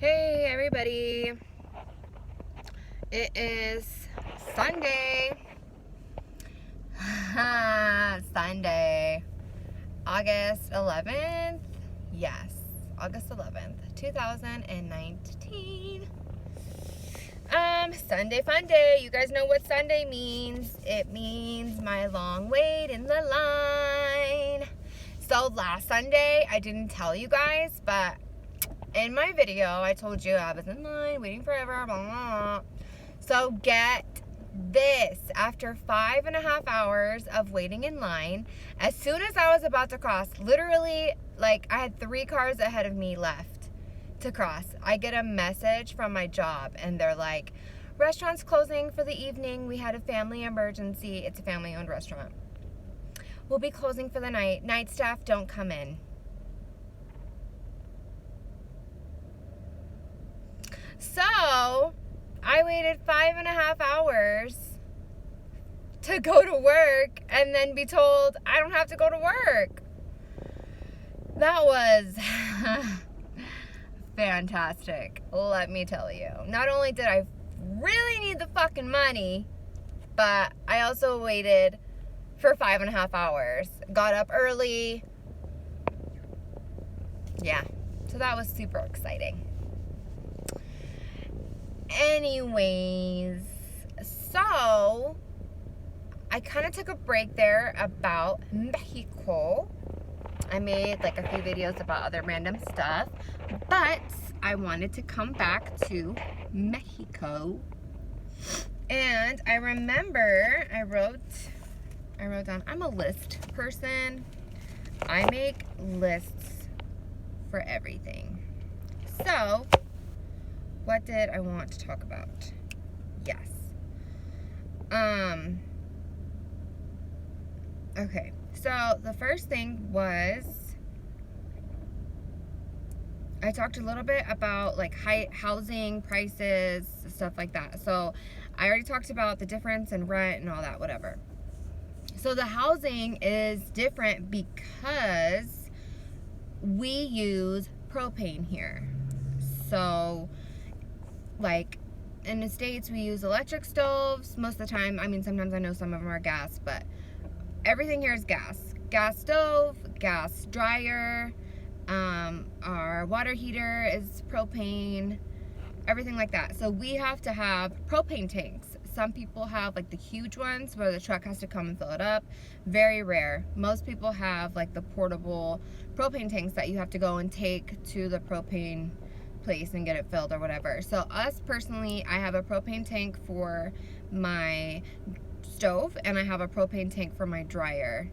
Hey everybody, it is Sunday, Sunday, August 11th, yes, August 11th, 2019, Sunday fun day. You guys know what Sunday means. It means my long wait in the line. So last Sunday, I didn't tell you guys, but in my video, I told you I was in line waiting forever, blah, blah, blah. So get this. After 5.5 hours of waiting in line, as soon as I was about to cross, literally, like, I had 3 cars ahead of me left to cross. I get a message from my job, and they're like, restaurant's closing for the evening. We had a family emergency. It's a family-owned restaurant. We'll be closing for the night. Night staff, don't come in. So, I waited 5.5 hours to go to work and then be told I don't have to go to work. That was fantastic, let me tell you. Not only did I really need the fucking money, but I also waited for 5.5 hours. Got up early. Yeah, so that was super exciting. Anyways, so I kind of took a break there about Mexico. I made like a few videos about other random stuff, but I wanted to come back to Mexico. And I remember I wrote down, I'm a list person. I make lists for everything. So what did I want to talk about? Yes. Okay. So the first thing was I talked a little bit about like housing prices, stuff like that. So I already talked about the difference in rent and all that, whatever. So the housing is different because we use propane here. So like in the States we use electric stoves most of the time. I mean, sometimes I know some of them are gas, but everything here is gas. Gas stove, gas dryer, our water heater is propane, everything like that. So we have to have propane tanks. Some people have like the huge ones where the truck has to come and fill it up. Very rare. Most people have like the portable propane tanks that you have to go and take to the propane place and get it filled or whatever. So us personally, I have a propane tank for my stove and I have a propane tank for my dryer.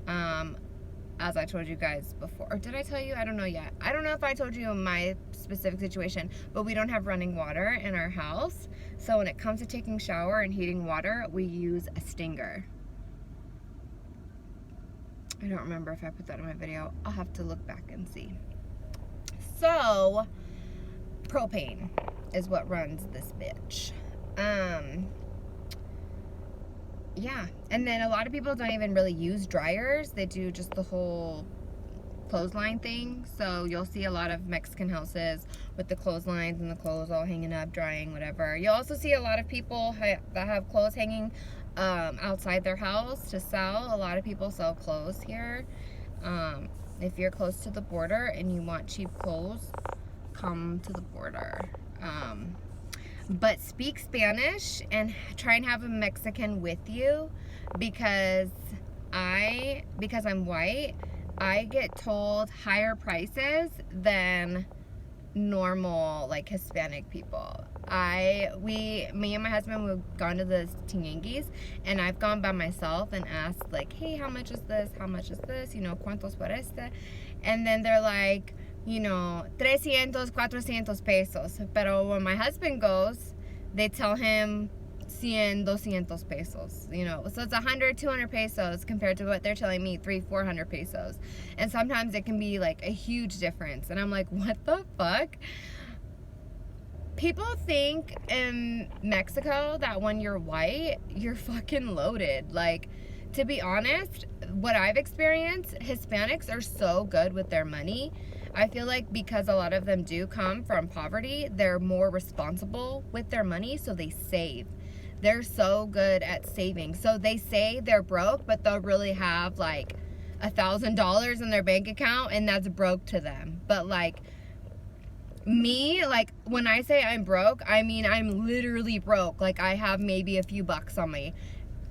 As I told you guys before, or did I tell you? I don't know yet. I don't know if I told you in my specific situation, but we don't have running water in our house. So when it comes to taking shower and heating water, we use a Stinger. I don't remember if I put that in my video. I'll have to look back and see. So propane is what runs this bitch. Yeah, and then a lot of people don't even really use dryers. They do just the whole clothesline thing. So you'll see a lot of Mexican houses with the clotheslines and the clothes all hanging up, drying, whatever. You'll also see a lot of people that have clothes hanging outside their house to sell. A lot of people sell clothes here. If you're close to the border and you want cheap clothes, come to the border. But speak Spanish and try and have a Mexican with you, because I'm white, I get told higher prices than normal like Hispanic people. Me and my husband, we've gone to the Tianguis, and I've gone by myself and asked like, hey, how much is this? How much is this? You know, ¿cuántos por este? And then they're like, you know, 300, 400 pesos. Pero when my husband goes, they tell him 100, 200 pesos, you know. So it's 100, 200 pesos compared to what they're telling me, 300, 400 pesos. And sometimes it can be like a huge difference. And I'm like, what the fuck? People think in Mexico that when you're white, you're fucking loaded. Like, to be honest, what I've experienced, Hispanics are so good with their money. I feel like because a lot of them do come from poverty, they're more responsible with their money, so they save. They're so good at saving. So they say they're broke, but they'll really have like $1,000 in their bank account, and that's broke to them. But like me, like when I say I'm broke, I mean I'm literally broke. Like I have maybe a few bucks on me,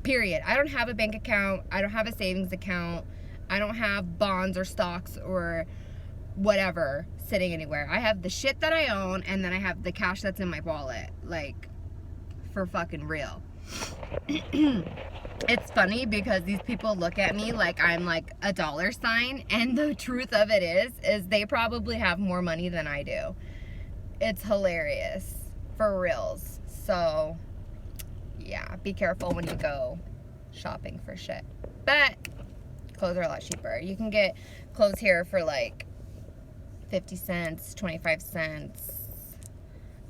period. I don't have a bank account. I don't have a savings account. I don't have bonds or stocks or whatever sitting anywhere. I have the shit that I own, and then I have the cash that's in my wallet. Like, for fucking real. It's funny because these people look at me like I'm like a dollar sign, and the truth of it is they probably have more money than I do. It's hilarious. For reals. So, yeah, be careful when you go shopping for shit. But clothes are a lot cheaper. You can get clothes here for like 50 cents, 25 cents.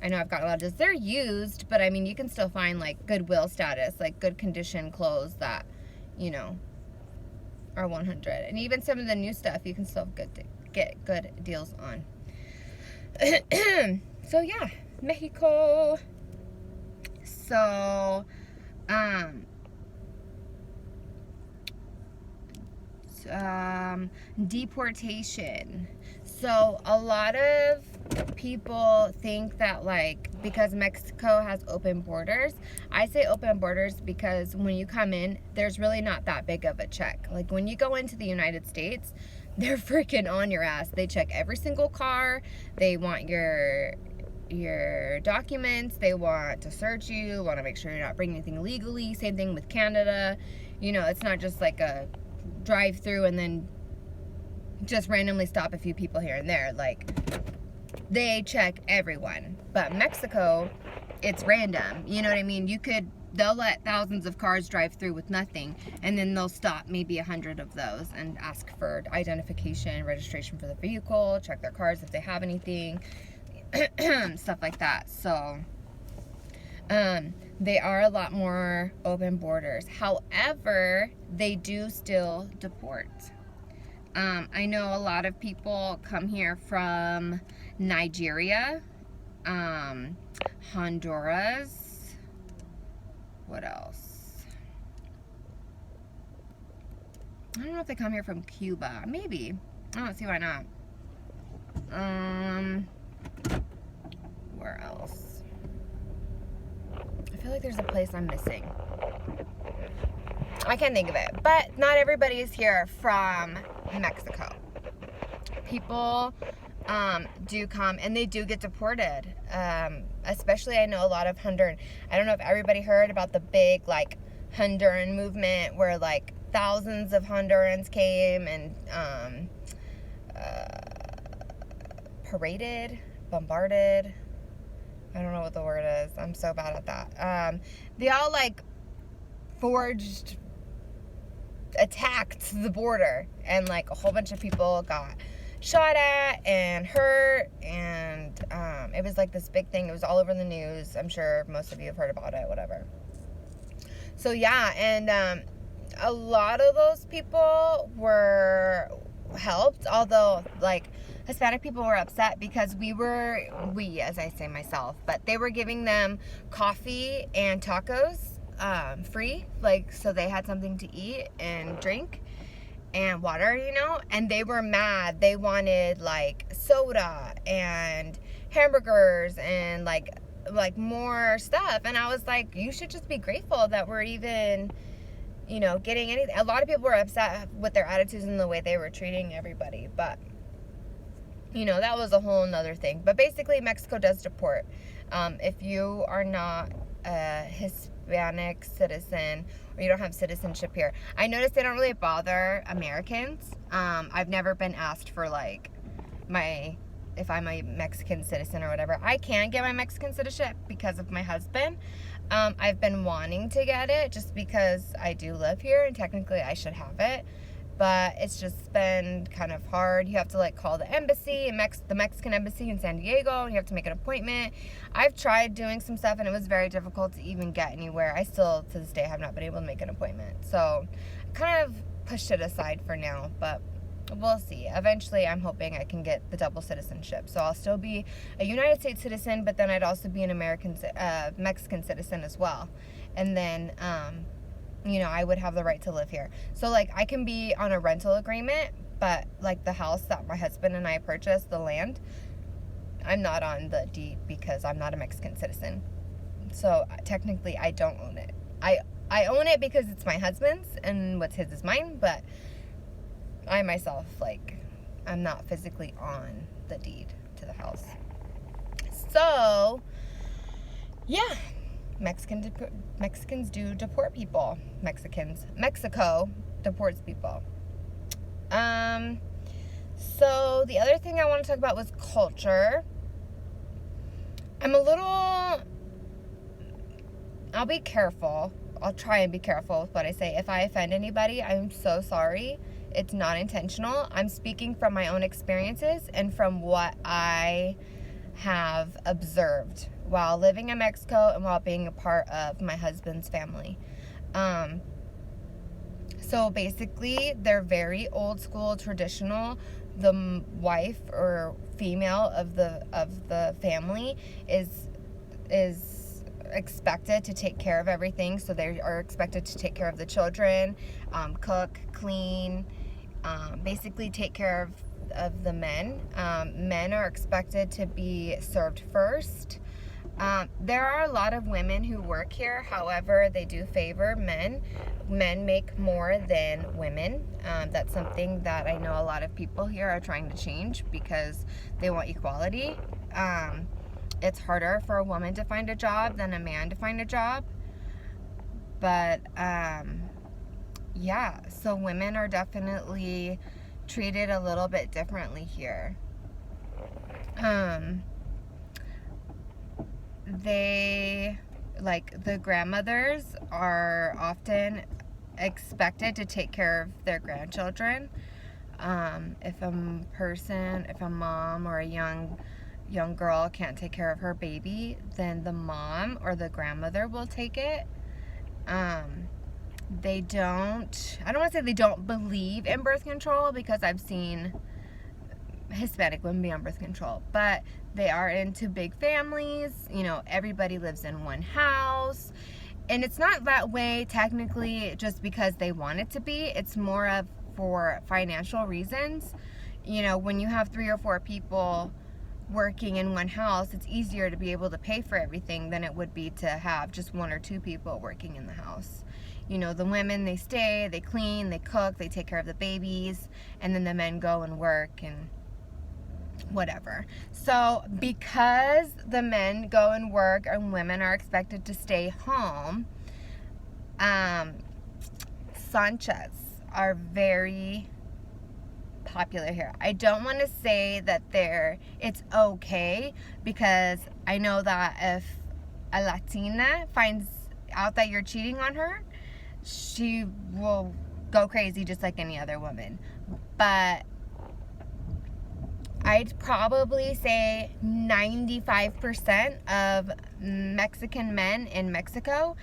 I know I've got a lot of this. They're used, but I mean, you can still find like Goodwill status, like good condition clothes that, you know, are 100. And even some of the new stuff, you can still get good deals on. So yeah, Mexico. So, deportation. So a lot of people think that like because Mexico has open borders, I say open borders because when you come in, there's really not that big of a check. Like when you go into the United States, they're freaking on your ass. They check every single car. They want your documents. They want to search you, want to make sure you're not bringing anything illegally. Same thing with Canada. You know, it's not just like a drive through and then just randomly stop a few people here and there. Like, they check everyone. But Mexico, it's random. You know what I mean? They'll let thousands of cars drive through with nothing, and then they'll stop maybe 100 of those and ask for identification, registration for the vehicle, check their cars if they have anything, stuff like that. So, they are a lot more open borders. However, they do still deport. I know a lot of people come here from Nigeria, Honduras, what else? I don't know if they come here from Cuba. Maybe. I don't see why not. Where else? I feel like there's a place I'm missing. I can't think of it. But not everybody is here from Mexico. People do come, and they do get deported. Especially, I know a lot of Honduran. I don't know if everybody heard about the big, like, Honduran movement where, like, thousands of Hondurans came and paraded, bombarded. I don't know what the word is. I'm so bad at that. They all, like, attacked the border, and like a whole bunch of people got shot at and hurt, and it was like this big thing. It was all over the news. I'm sure most of you have heard about it, whatever. So yeah, and a lot of those people were helped, although like Hispanic people were upset because we, as I say myself, but they were giving them coffee and tacos free, like, so they had something to eat and drink and water, you know, and they were mad. They wanted like soda and hamburgers and like more stuff, and I was like, you should just be grateful that we're even, you know, getting anything. A lot of people were upset with their attitudes and the way they were treating everybody, but you know, that was a whole nother thing. But basically, Mexico does deport. If you are not a Hispanic citizen, or you don't have citizenship here. I noticed they don't really bother Americans. I've never been asked for like if I'm a Mexican citizen or whatever. I can get my Mexican citizenship because of my husband. I've been wanting to get it just because I do live here and technically I should have it. But it's just been kind of hard. You have to like call the embassy, the Mexican embassy in San Diego, and you have to make an appointment. I've tried doing some stuff and it was very difficult to even get anywhere. I still, to this day, have not been able to make an appointment. So I kind of pushed it aside for now, but we'll see. Eventually, I'm hoping I can get the double citizenship. So I'll still be a United States citizen, but then I'd also be an Mexican citizen as well. And then, I would have the right to live here. So, like, I can be on a rental agreement, but, like, the house that my husband and I purchased, the land, I'm not on the deed because I'm not a Mexican citizen. So, technically, I don't own it. I own it because it's my husband's, and what's his is mine, but I myself, like, I'm not physically on the deed to the house. So, yeah, Mexicans do deport people. Mexico deports people. So the other thing I want to talk about was culture. I'll be careful. I'll try and be careful with what I say. If I offend anybody, I'm so sorry. It's not intentional. I'm speaking from my own experiences and from what I have observed while living in Mexico and while being a part of my husband's family. So basically, they're very old school, traditional. The wife or female of the family is expected to take care of everything. So they are expected to take care of the children, cook, clean, basically take care of the men. Men are expected to be served first. There are a lot of women who work here. However, they do favor men. Men make more than women. That's something that I know a lot of people here are trying to change because they want equality. It's harder for a woman to find a job than a man to find a job. But, yeah, so women are definitely treated a little bit differently here. The grandmothers are often expected to take care of their grandchildren. If a mom or a young girl can't take care of her baby, then the mom or the grandmother will take it. I don't want to say they don't believe in birth control, because I've seen Hispanic women be on birth control, but they are into big families. Everybody lives in one house, and it's not that way technically just because they want it to be. It's more of for financial reasons. When you have 3 or 4 people working in one house, it's easier to be able to pay for everything than it would be to have just 1 or 2 people working in the house. The women, they stay, they clean, they cook, they take care of the babies, and then the men go and work and whatever. So because the men go and work and women are expected to stay home, Sanchas are very popular here. I don't want to say that it's okay, because I know that if a Latina finds out that you're cheating on her, she will go crazy just like any other woman. But I'd probably say 95% of Mexican men in Mexico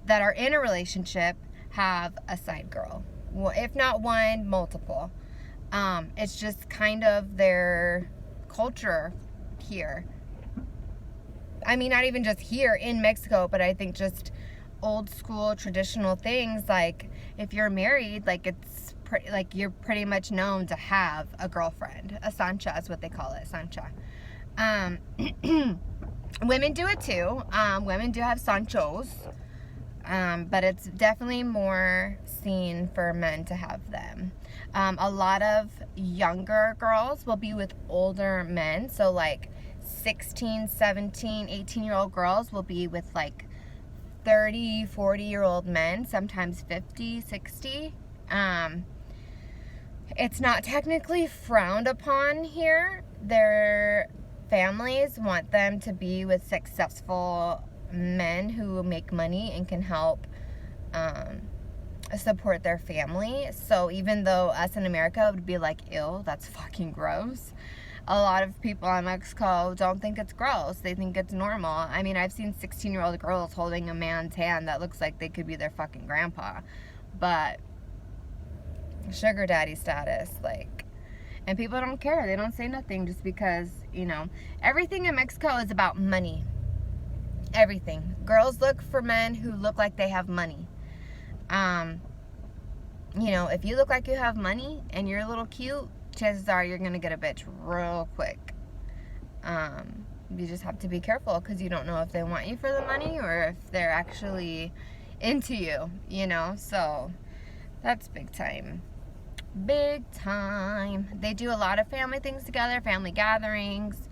that are in a relationship have a side girl. Well, if not one, multiple. It's just kind of their culture here. I mean, not even just here in Mexico, but I think just old school traditional things. Like, if you're married, like, you're pretty much known to have a girlfriend. A Sancha is what they call it, Sancha. Women do it too. Women do have Sanchos. But it's definitely more seen for men to have them. A lot of younger girls will be with older men. So like 16, 17, 18-year-old girls will be with like 30, 40-year-old men, sometimes 50, 60. It's not technically frowned upon here. Their families want them to be with successful men who make money and can help support their family. So even though us in America would be like, ew, that's fucking gross, a lot of people in Mexico don't think it's gross. They think it's normal. I mean, I've seen 16-year-old girls holding a man's hand that looks like they could be their fucking grandpa. But sugar daddy status, like, And people don't care. They don't say nothing just because, you know, everything in Mexico is about money. Everything. Girls look for men who look like they have money. You know, if you look like you have money and you're a little cute, chances are you're going to get a bitch real quick. You just have to be careful because you don't know if they want you for the money or if they're actually into you, you know? So that's big time. Big time. They do a lot of family things together, family gatherings,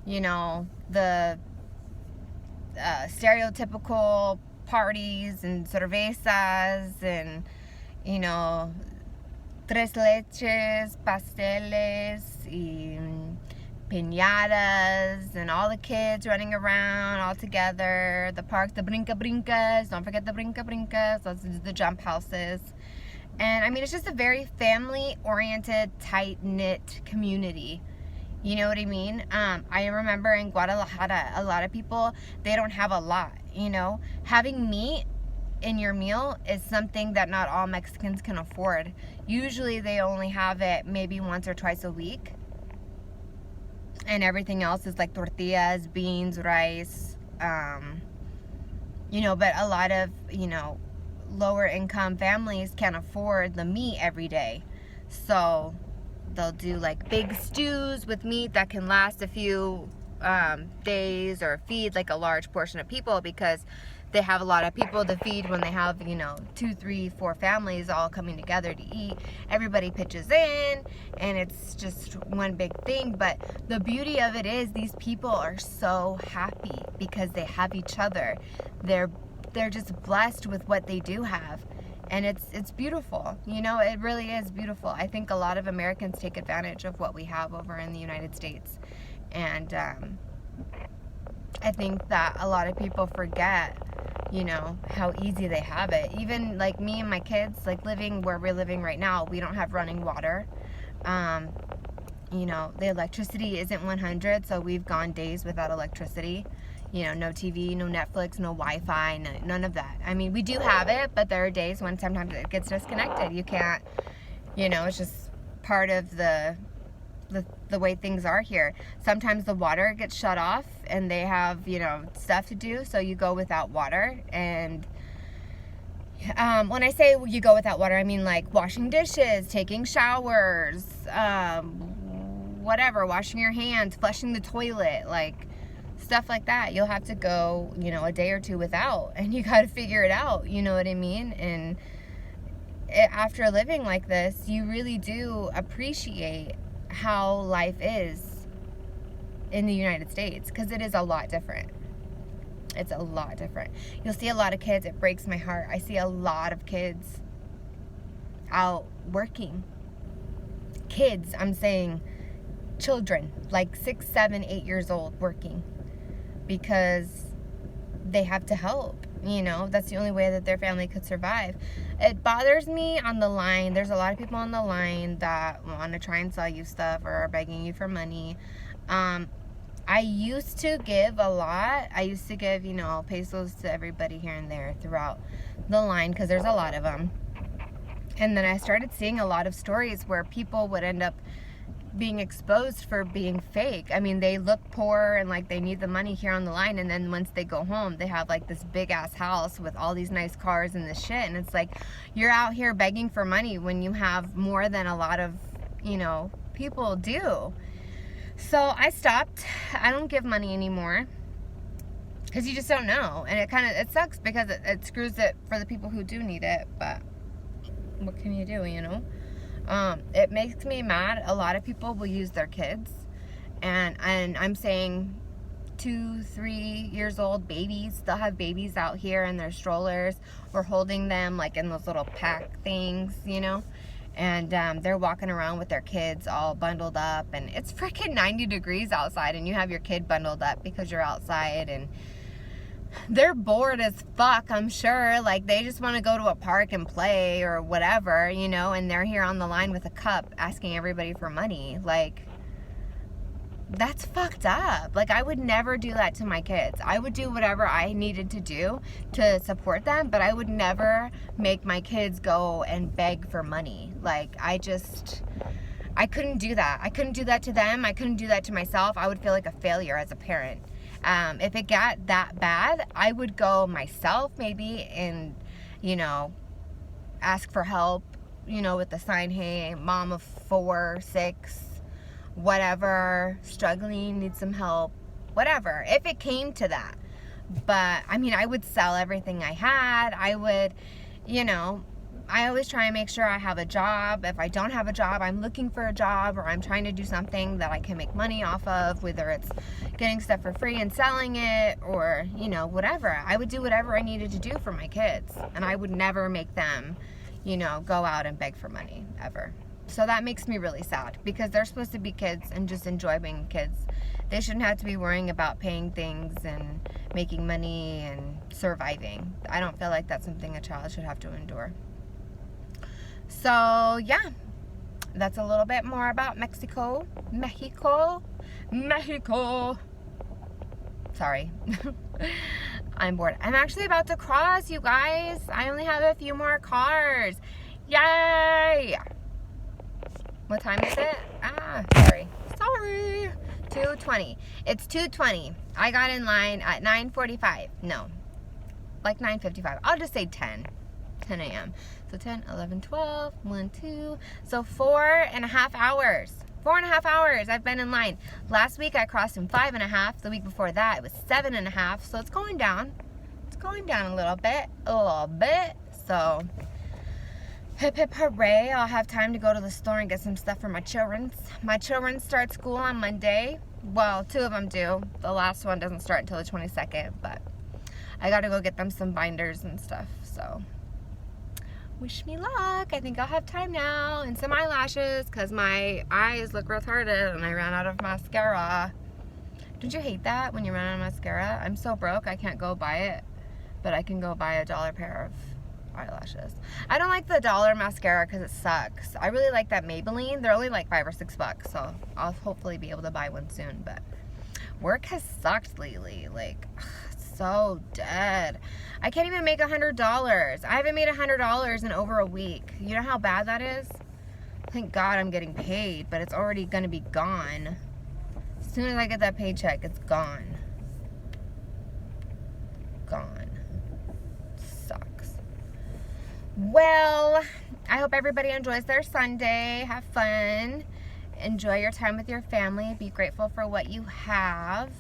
you know, the stereotypical parties and cervezas and, you know, tres leches, pasteles, y piñatas, and all the kids running around all together. The park, the brinca-brincas, don't forget the brinca-brincas, those are the jump houses. And I mean, it's just a very family-oriented, tight-knit community. You know what I mean? I remember in Guadalajara, a lot of people, they don't have a lot, you know? Having meat in your meal is something that not all Mexicans can afford. Usually they only have it maybe once or twice a week. And everything else is like tortillas, beans, rice, you know, but a lot of, you know, lower income families can't afford the meat every day. So they'll do like big stews with meat that can last a few days or feed like a large portion of people because they have a lot of people to feed when they have, you know, 2, 3, 4 families all coming together to eat. Everybody pitches in and it's just one big thing. But the beauty of it is these people are so happy because they have each other. They're just blessed with what they do have. And it's beautiful. You know, it really is beautiful. I think a lot of Americans take advantage of what we have over in the United States. And I think that a lot of people forget, you know, how easy they have it. Even like me and my kids, like living where we're living right now, we don't have running water. You know, the electricity isn't 100, so we've gone days without electricity. You know, no TV, no Netflix, no Wi-Fi, none of that. I mean, we do have it, but there are days when sometimes it gets disconnected. You can't, you know, it's just part of the way things are here. Sometimes the water gets shut off and they have, you know, stuff to do, so you go without water. And when I say you go without water, I mean like washing dishes, taking showers, whatever, washing your hands, flushing the toilet, like stuff like that. You'll have to go, you know, a day or two without, and you got to figure it out, you know what I mean? And after living like this, you really do appreciate how life is in the United States, because it is a lot different. It's a lot different. You'll see a lot of kids. It breaks my heart. I see a lot of kids out working. Kids, I'm saying children, like 6, 7, 8 years old working because they have to help. You know, that's the only way that their family could survive. It bothers me on the line. There's a lot of people on the line that want to try and sell you stuff or are begging you for money. I used to give a lot. I used to give, you know, pesos to everybody here and there throughout the line because there's a lot of them. And then I started seeing a lot of stories where people would end up being exposed for being fake. I mean, they look poor and like they need the money here on the line, and then once they go home, they have like this big ass house with all these nice cars and this shit, and it's like, you're out here begging for money when you have more than a lot of, you know, people do. So I stopped. I don't give money anymore because you just don't know, and it sucks because it screws it for the people who do need it, but what can you do, you know? It makes me mad. A lot of people will use their kids, and I'm saying 2, 3 years old babies. They'll have babies out here in their strollers or holding them like in those little pack things, you know, and they're walking around with their kids all bundled up, and it's freaking 90 degrees outside, and you have your kid bundled up because you're outside, and they're bored as fuck, I'm sure. Like, they just want to go to a park and play or whatever, you know, and they're here on the line with a cup asking everybody for money. Like, that's fucked up. Like, I would never do that to my kids. I would do whatever I needed to do to support them, but I would never make my kids go and beg for money. Like, I couldn't do that. I couldn't do that to them. I couldn't do that to myself. I would feel like a failure as a parent. If it got that bad, I would go myself maybe and, you know, ask for help, you know, with the sign, hey, mom of 4, 6, whatever, struggling, need some help, whatever, if it came to that. But, I mean, I would sell everything I had. I would, you know, I always try and make sure I have a job. If I don't have a job, I'm looking for a job, or I'm trying to do something that I can make money off of, whether it's getting stuff for free and selling it, or, you know, whatever. I would do whatever I needed to do for my kids, and I would never make them, you know, go out and beg for money, ever. So that makes me really sad, because they're supposed to be kids and just enjoy being kids. They shouldn't have to be worrying about paying things and making money and surviving. I don't feel like that's something a child should have to endure. So, yeah, that's a little bit more about Mexico. Sorry. I'm bored. I'm actually about to cross, you guys. I only have a few more cars. Yay! What time is it? Sorry. 2:20. It's 2:20. I got in line at 9:45. No, like 9:55. I'll just say 10 a.m. So 10, 11, 12, 1, 2. So 4.5 hours. 4.5 hours I've been in line. Last week I crossed in 5.5. The week before that it was 7.5. So it's going down. It's going down a little bit. So hip hip hooray. I'll have time to go to the store and get some stuff for my children. My children start school on Monday. Well, 2 of them do. The last one doesn't start until the 22nd. But I got to go get them some binders and stuff. So wish me luck. I think I'll have time now. And some eyelashes, because my eyes look retarded and I ran out of mascara. Don't you hate that when you run out of mascara? I'm so broke I can't go buy it, but I can go buy a $1 pair of eyelashes. I don't like the $1 mascara because it sucks. I really like that Maybelline. They're only like $5 or $6, so I'll hopefully be able to buy one soon. But work has sucked lately. Like, so dead. I can't even make $100. I haven't made $100 in over a week. You know how bad that is? Thank God I'm getting paid, but it's already gonna be gone. As soon as I get that paycheck, it's gone. Gone. Sucks. Well, I hope everybody enjoys their Sunday. Have fun. Enjoy your time with your family. Be grateful for what you have.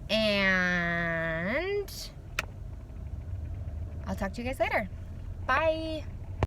And I'll talk to you guys later. Bye.